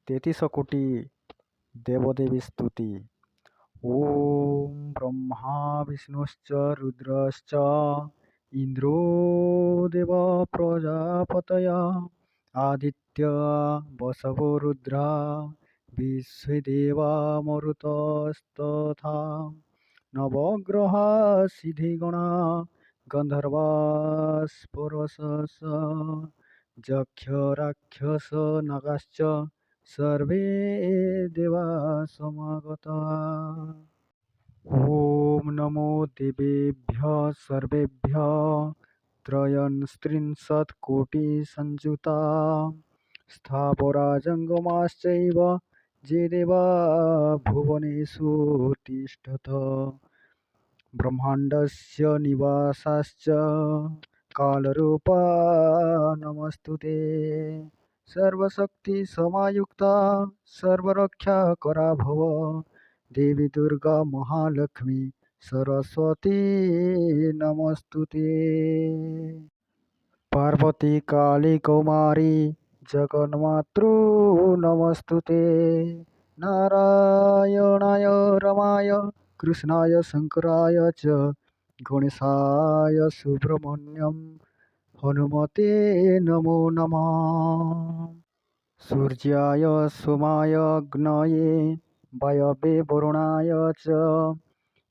তেতিশ কোটি দেবদেবী স্তুতি। ওম ব্রহ্মা বিষ্ণুশ্চ রুদ্রশ্চ ইন্দ্রো দেব প্রজাপতয় আদিত্য বসবো রুদ্রা বিশ্বদেবা মরুতস্তথা নবগ্রহা সিদ্ধিগণা গন্ধর্বাস্পরশস যক্ষ রাক্ষস নাগাশ্চ সর্বে দেবা সমাগতা। ওম নমো দেবেভ্যः সর্বেভ্যः ত্রয়স্ত্রিंशत्कोटिसंयुता स्थावरा जङ्गमाश्चैव ये देवा भुवनेषु तिष्ठत ब्रह्माण्डस्य निवासाश्च कालरूपा नमस्तुते सर्वशक्तिसमायुक्ता सर्वरक्षाकरा भव देवी दुर्गा महालक्ष्मी सरस्वती नमस्तुते। पार्वती काली कौमारी जगन्मातृ नमस्तुते। नारायणाय रमाय कृष्णाय शंकराय च गणेशाय सुब्रह्मण्यं हनुमते नमो नमः। सूर्याय सोमाय अग्नये वायवे वरुणाय च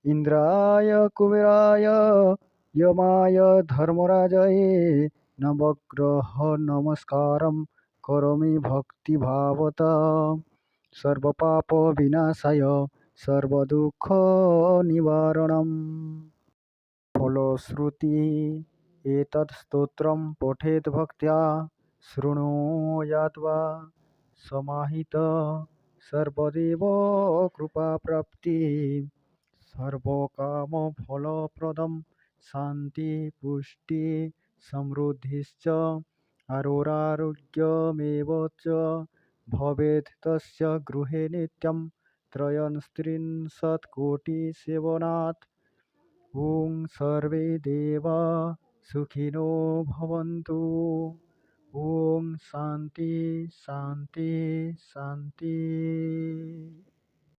इंद्राय कुबेराय यमाय धर्मराजये नवग्रह नमस्कारं करोमि भक्तिभावता सर्वपाप विनाशाय सर्वदुःख निवारणम्। फलश्रुति एतत् स्तोत्रं पठेत् भक्त्या शृणुयाद्वा समाहित सर्वदेव कृपाप्राप्ति सर्वकामफलप्रदं शान्ति पुष्टि समृद्धिश्च आरोरारोग्यमेव च भवेत् तस्य गृहे नित्यं त्रयस्त्रिंशत्कोटिसेवनात्। ॐ सर्वे देवा सुखिनो भवन्तु। ॐ शान्ति शान्ति शान्ति।